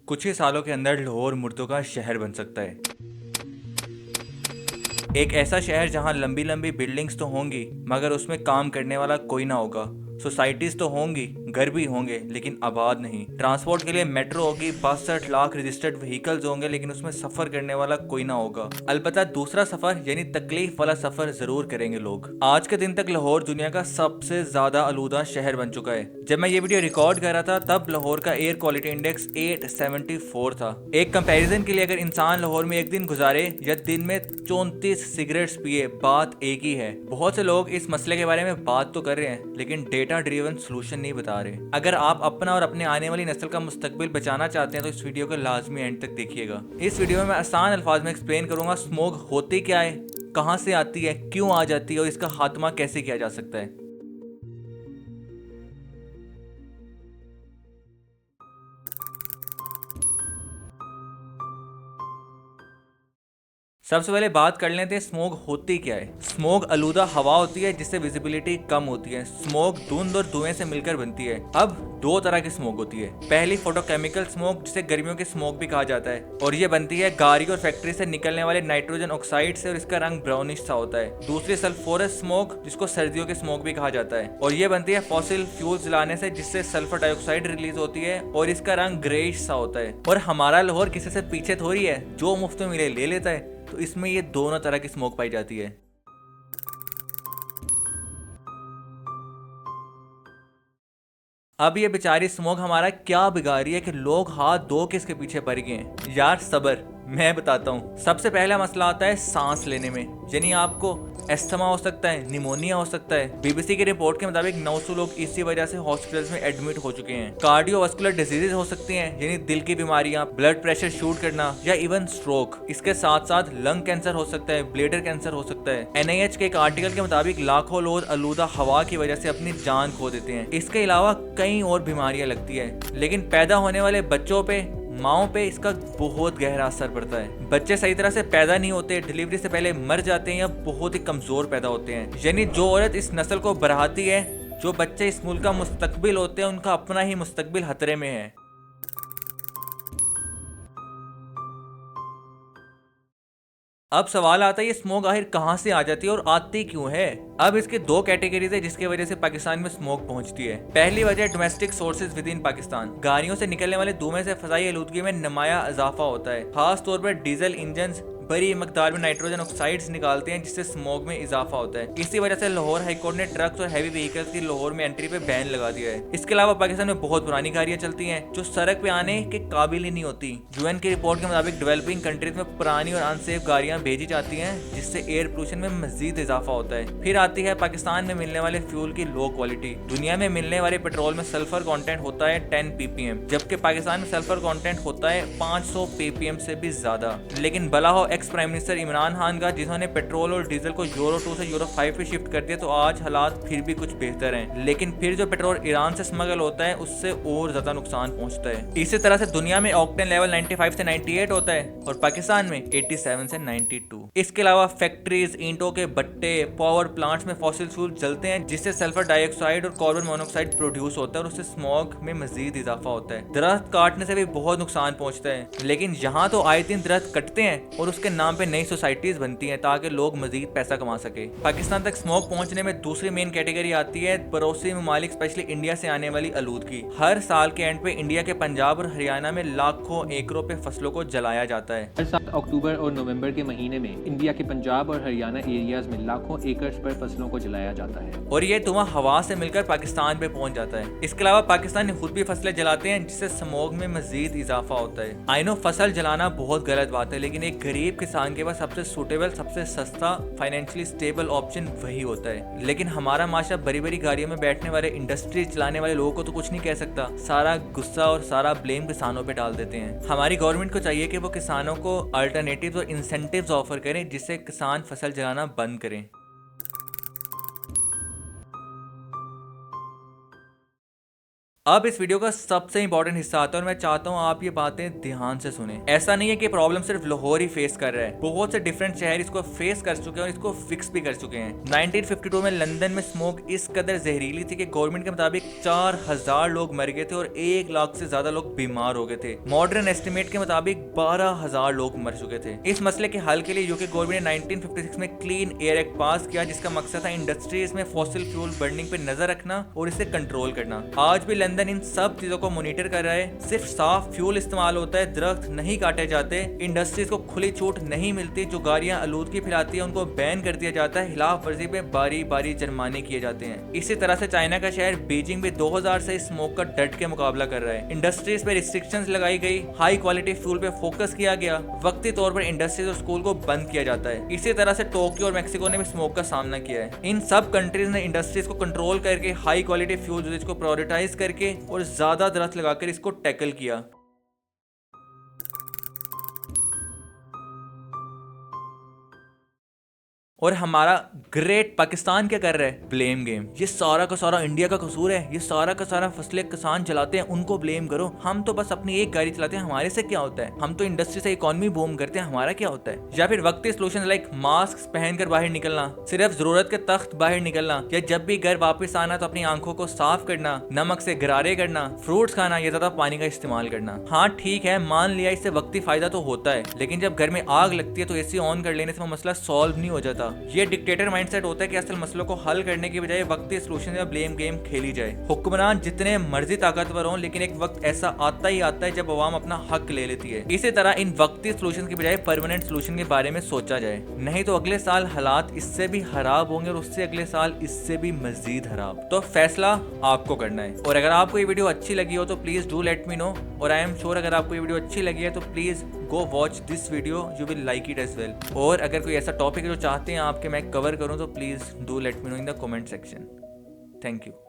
कुछ ही सालों के अंदर लाहौर मुर्दों का शहर बन सकता है। एक ऐसा शहर जहां लंबी लंबी बिल्डिंग्स तो होंगी मगर उसमें काम करने वाला कोई ना होगा। सोसाइटीज तो होंगी, घर भी होंगे लेकिन आबाद नहीं। ट्रांसपोर्ट के लिए मेट्रो होगी, 62 लाख रजिस्टर्ड व्हीकल्स होंगे लेकिन उसमें सफर करने वाला कोई ना होगा। अलबत्ता दूसरा सफर यानी तकलीफ वाला सफर जरूर करेंगे लोग। आज के दिन तक लाहौर दुनिया का सबसे ज्यादा आलूदा शहर बन चुका है। जब मैं ये वीडियो रिकॉर्ड कर रहा था तब लाहौर का एयर क्वालिटी इंडेक्स 874 था। एक कंपैरिजन के लिए अगर इंसान लाहौर में एक दिन गुजारे या दिन में 34 सिगरेट्स पिए, बात एक ही है। बहुत से लोग इस मसले के बारे में बात तो कर रहे हैं लेकिन डेटा ड्रिवन सोल्यूशन नहीं बता रहे। अगर आप अपना और अपने आने वाली नस्ल का मुस्तकबिल बचाना चाहते हैं तो इस वीडियो को लाजमी एंड तक देखिएगा। इस वीडियो में मैं आसान अल्फाज में एक्सप्लेन करूंगा स्मोक होती क्या है, कहां से आती है, क्यों आ जाती है और इसका खात्मा कैसे किया जा सकता है। सबसे पहले बात कर लेते हैं स्मोक होती क्या है। स्मोक आलूदा हवा होती है जिससे विजिबिलिटी कम होती है। स्मोक धुंध और धुएं से मिलकर बनती है। अब दो तरह की स्मोक होती है। पहली फोटोकेमिकल स्मोक जिसे गर्मियों की स्मोक भी कहा जाता है और ये बनती है गाड़ी और फैक्ट्री से निकलने वाले नाइट्रोजन ऑक्साइड से और इसका रंग ब्राउनिश सा होता है। दूसरी सल्फोरस स्मोक जिसको सर्दियों की स्मोक भी कहा जाता है और ये बनती है फॉसिल फ्यूल जलाने से जिससे सल्फर डाइऑक्साइड रिलीज होती है और इसका रंग ग्रेइश सा होता है। और हमारा लाहौर किसी से पीछे थोड़ी है, जो मुफ्त में मिले ले लेता है। तो इसमें ये दोनों तरह की स्मोक पाई जाती है। अब ये बेचारी स्मोक हमारा क्या बिगाड़ रही है कि लोग हाथ धो के इसके पीछे पड़ गए हैं। यार सबर, मैं बताता हूँ। सबसे पहला मसला आता है सांस लेने में, यानी आपको एस्थमा हो सकता है, निमोनिया हो सकता है। बीबीसी की रिपोर्ट के मुताबिक 900 लोग इसी वजह से हॉस्पिटल्स में एडमिट हो चुके हैं। कार्डियोवास्कुलर डिजीजेज हो सकती हैं, यानी दिल की बीमारियां, ब्लड प्रेशर शूट करना या इवन स्ट्रोक। इसके साथ साथ लंग कैंसर हो सकता है, ब्लैडर कैंसर हो सकता है। एनआईएच के एक आर्टिकल के मुताबिक लाखों लोग आलूदा हवा की वजह से अपनी जान खो देते हैं। इसके अलावा कई और बीमारियां लगती है, लेकिन पैदा होने वाले बच्चों पे, माओ पे इसका बहुत गहरा असर पड़ता है। बच्चे सही तरह से पैदा नहीं होते, डिलीवरी से पहले मर जाते हैं या बहुत ही कमजोर पैदा होते हैं। यानी जो औरत इस नस्ल को बढ़ाती है, जो बच्चे इस मुल्क का मुस्तकबिल होते हैं, उनका अपना ही मुस्तकबिल खतरे में है। अब सवाल आता है ये स्मोक आखिर कहां से आ जाती है और आती क्यों है। अब इसके दो कैटेगरीज है जिसकी वजह से पाकिस्तान में स्मोक पहुंचती है। पहली वजह domestic sources with in Pakistan. गाड़ियों से निकलने वाले धुएं से फजाई आलूदगी में नुमाया इजाफा होता है। खास तौर पर डीजल इंजन बड़ी मकदार में नाइट्रोजन ऑक्साइड्स निकालते हैं जिससे स्मोक में इजाफा होता है। इसी वजह से लाहौर हाईकोर्ट ने ट्रक्स और हैवी व्हीकल्स की लाहौर में एंट्री पे बैन लगा दिया है। इसके अलावा पाकिस्तान में बहुत पुरानी गाड़ियां चलती हैं जो सड़क पे आने के काबिल ही नहीं होती। यूएन की रिपोर्ट के मुताबिक डेवलपिंग कंट्रीज में पुरानी और अनसेफ गाड़ियां भेजी जाती हैं जिससे एयर पोल्यूशन में मजीद इजाफा होता है। फिर आती है पाकिस्तान में मिलने वाले फ्यूल की लो क्वालिटी। दुनिया में मिलने वाले पेट्रोल में सल्फर कॉन्टेंट होता है 10 ppm, जबकि पाकिस्तान में सल्फर कॉन्टेंट होता है 500 ppm से भी ज्यादा। लेकिन भला हो ex prime minister Imran Khan का, जिन्होंने पेट्रोल और डीजल को यूरो 2 से यूरो 5 पे शिफ्ट कर दिया, तो आज हालात फिर भी कुछ बेहतर हैं। लेकिन फिर जो पेट्रोल ईरान से स्मगल होता है उससे और ज्यादा नुकसान पहुंचता है। इसी तरह से दुनिया में ऑक्टेन लेवल 95 से 98 होता है और पाकिस्तान में 87 से 92। इसके अलावा फैक्ट्रीज, ईंटों के भट्टे, पावर प्लांट्स में फॉसिल फ्यूल जलते हैं जिससे सल्फर डाइऑक्साइड और कार्बन मोनोऑक्साइड प्रोड्यूस होता है और उससे स्मोक में मजीद इजाफा होता है। दरख्त काटने से भी बहुत नुकसान पहुंचता है, लेकिन यहाँ तो आए दिन दरख्त कटते हैं और उसके नाम पे नई सोसाइटीज बनती हैं ताकि लोग मजीद पैसा कमा सके। पाकिस्तान तक स्मोक पहुंचने में दूसरी मेन कैटेगरी आती है पड़ोसी ममालिक स्पेशली इंडिया से आने वाली आलूदगी। हर साल के एंड पे इंडिया के पंजाब और हरियाणा में लाखों एकड़ों पे फसलों को जलाया जाता है। हर साल अक्टूबर और नवंबर के महीने में इंडिया के पंजाब और हरियाणा एरियाज में लाखों एकड़ पर फसलों को जलाया जाता है और ये धुआं हवा से मिलकर पाकिस्तान पे पहुंच जाता है। इसके अलावा पाकिस्तान खुद भी फसलें जलाते हैं जिससे स्मोक में मजीद इजाफा होता है। आई नो फसल जलाना बहुत गलत बात है, लेकिन एक गरीब किसान के पास सबसे सूटेबल, सबसे सस्ता, फाइनेंशियली स्टेबल ऑप्शन वही होता है। लेकिन हमारा माशरा बड़ी बड़ी गाड़ियों में बैठने वाले, इंडस्ट्री चलाने वाले लोगों को तो कुछ नहीं कह सकता। सारा गुस्सा और सारा ब्लेम किसानों पे डाल देते हैं। हमारी गवर्नमेंट को चाहिए कि वो किसानों को अल्टरनेटिव और इंसेंटिव्स ऑफर करें जिससे किसान फसल जलाना बंद करें। अब इस वीडियो का सबसे इंपॉर्टेंट हिस्सा आता है और मैं चाहता हूँ आप ये बातें ध्यान से सुने। ऐसा नहीं है कि प्रॉब्लम सिर्फ लाहौर ही फेस कर रहा है, बहुत से डिफरेंट शहर इसको फेस कर चुके हैं और इसको फिक्स भी कर चुके हैं। 1952 में लंदन में स्मोक इस कदर जहरीली थी कि गवर्नमेंट के मुताबिक 4000 लोग मर गए थे और 1 लाख से ज्यादा लोग बीमार हो गए थे। मॉडर्न एस्टिमेट के मुताबिक 12000 लोग मर चुके थे। इस मसले के हल के लिए यूके गवर्नमेंट ने 1956 में क्लीन एयर एक्ट पास किया, जिसका मकसद था इंडस्ट्रीज में फॉसिल फ्यूल बर्निंग पे नजर रखना और इसे कंट्रोल करना। आज भी लंदन इन सब चीजों को मॉनिटर कर रहा है। सिर्फ साफ फ्यूल इस्तेमाल होता है, दरख्त नहीं काटे जाते, इंडस्ट्रीज को खुली छूट नहीं मिलती, जो गाड़ियां आलूदगी फैलाती है उनको बैन कर दिया जाता है, खिलाफ वर्जी पे बारी बारी जुर्माने किए जाते हैं। इसी तरह से चाइना का शहर बीजिंग भी 2000 से स्मोक का डट के मुकाबला कर रहा है। इंडस्ट्रीज पे रिस्ट्रिक्शंस लगाई गई, हाई क्वालिटी फ्यूल पे फोकस किया गया, वक्ती तौर पर इंडस्ट्रीज और स्कूल को बंद किया जाता है। इसी तरह से टोक्यो और मेक्सिको ने भी स्मोक का सामना किया है। इन सब कंट्रीज ने इंडस्ट्रीज को कंट्रोल करके हाई क्वालिटी फ्यूल यूजेज को प्रायोरिटाइज करके और ज्यादा दरख्त लगाकर इसको टैकल किया। और हमारा ग्रेट पाकिस्तान क्या कर रहा है? Blame game. ये सारा का सारा इंडिया का कसूर है, ये सारा का सारा फसलें किसान चलाते हैं, उनको ब्लेम करो। हम तो बस अपनी एक गाड़ी चलाते हैं, हमारे से क्या होता है? हम तो इंडस्ट्री से इकोनॉमी बूम करते हैं, हमारा क्या होता है? या फिर वक्ती सॉल्यूशंस लाइक मास्क पहनकर बाहर निकलना, सिर्फ जरूरत के तख्त बाहर निकलना, या जब भी घर वापस आना तो अपनी आंखों को साफ करना, नमक से गरारे करना, फ्रूट्स खाना, या ज्यादा पानी का इस्तेमाल करना। हाँ ठीक है, मान लिया इससे वक्ती फायदा तो होता है, लेकिन जब घर में आग लगती है तो एसी ऑन कर लेने से वो मसला सॉल्व नहीं हो जाता। ये डिक्टेटर माइंडसेट होता है कि असल मसलों को हल करने की बजाय वक्ती सॉल्यूशन या ब्लेम गेम खेली जाए। हुक्मरान जितने मर्जी ताकतवर हों, लेकिन एक वक्त ऐसा आता ही आता है जब अवाम अपना हक ले लेती है। इसी तरह इन वक्ती सॉल्यूशन की बजाय परमानेंट सॉल्यूशन के बारे में सोचा जाए, नहीं तो अगले साल हालात इससे भी खराब होंगे और उससे अगले साल इससे भी मजीद खराब। तो फैसला आपको करना है। और अगर आपको ये वीडियो अच्छी लगी हो तो please do let me know, और आई एम श्योर अगर आपको ये वीडियो अच्छी लगी है तो please go watch this video, you will like it as well. और अगर कोई ऐसा टॉपिक है जो चाहते हैं आपके मैं कवर करूं तो please do let me know in the comment section. Thank you.